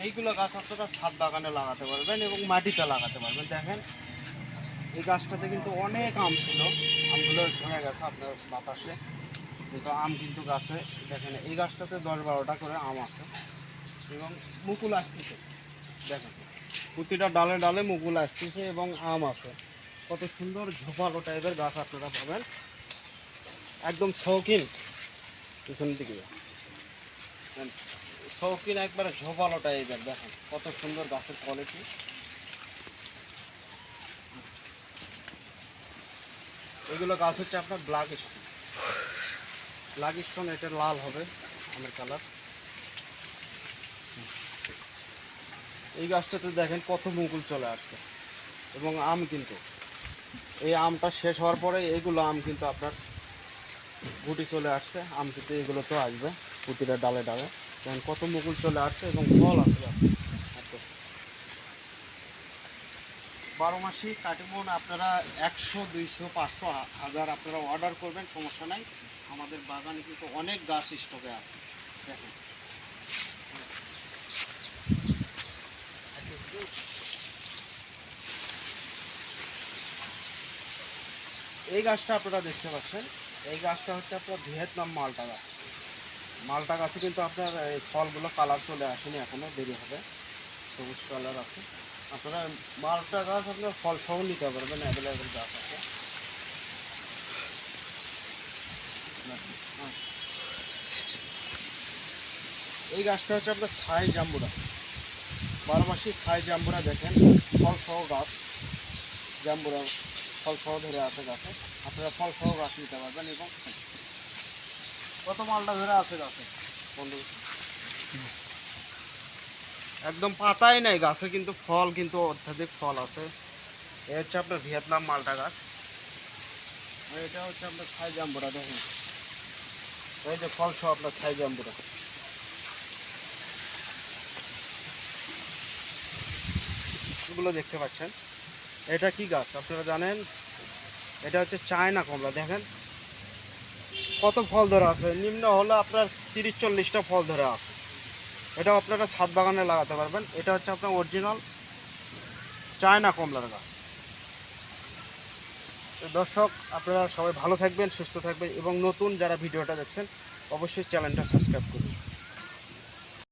এইগুলো গাছ আপনারা ছাদ বাগানে লাগাতে পারবেন এবং মাটিতে লাগাতে পারবেন। দেখেন এই গাছটাতে কিন্তু অনেক আম ছিল, আমগুলো ঝরে গেছে আপনার বাতাসে, কিন্তু আম কিন্তু গাছে দেখেন এই গাছটাতে 10-12টা করে আম আছে এবং মুকুল আসতেছে। দেখেন প্রতিটা ডালে ডালে মুকুল আসতেছে এবং আম আছে। কত সুন্দর ঝোপালো টাইপের গাছ আপনারা পাবেন, একদম শৌখিন। পিছনের দিকে শৌখিন একবারে ঝোপালো টাইপের। দেখেন কত সুন্দর গাছের কোয়ালিটি। এগুলো গাছ হচ্ছে আপনার ব্ল্যাক স্টোন। ব্ল্যাক স্টোন, এটা লাল হবে আমের কালার। এই গাছটাতে দেখেন কত মুকুল চলে আসছে এবং আম কিন্তু এই আমটা শেষ হওয়ার পরে এইগুলো আম কিন্তু আপনার গুটি চলে আসছে। আম কিন্তু এগুলো তো আসবে প্রতিটা ডালে ডালে। দেখেন কত মুকুল চলে আসছে এবং ফল আছে গাছে। 12 মাসি কাটিমন আপনারা 100, 200, 500, 1000 আপনারা অর্ডার করবেন, সমস্যা নাই। আমাদের বাগানে কিন্তু অনেক গাছ স্টকে আছে। দেখেন এই গাছটা আপনারা দেখতে পাচ্ছেন, এই গাছটা হচ্ছে আপনার ভিয়েতনাম মালটা গাছ। মালটা গাছে কিন্তু আপনার এই ফলগুলো কালার চলে আসেনি এখনও, দেরি হবে। সবুজ কালার আছে। আপনারা মালটা গাছ আপনার ফল সহ নিতে পারবেন, অ্যাভেলেবেল গাছ আছে। এই গাছটা হচ্ছে আপনার থাই জাম্বুরা, 12 মাসি থাই জাম্বুরা। দেখেন ফল সহ গাছ, জাম্বুরা ফল সহ ধরে আছে গাছে। আপনারা ফল সহ গাছ নিতে পারবেন। এবং কত মালটা ধরে আছে গাছে বন্ধু, একদম পাতাই নাই গাছে, কিন্তু ফল কিন্তু অত্যাধিক ফল আছে। এ হচ্ছে আপনার ভিয়েতনাম মালটা গাছ। আর এটা হচ্ছে আপনার থাই জাম্বুরা। দেখুন এই যে ফল সহ আপনার থাই জাম্বুরা এগুলো দেখতে পাচ্ছেন। এটা কি গাছ আপনারা জানেন? এটা হচ্ছে চায়না কমলা। দেখেন কত ফল ধরে আছে, নিম্ন হলে আপনার 30-40টা ফল ধরে আছে। এটাও আপনারা ছাদ বাগানে লাগাতে পারবেন। এটা হচ্ছে আপনার অরিজিনাল চায়না কমলার গাছ। তো দর্শক আপনারা সবাই ভালো থাকবেন, সুস্থ থাকবেন এবং নতুন যারা ভিডিওটা দেখছেন অবশ্যই চ্যানেলটা সাবস্ক্রাইব করুন।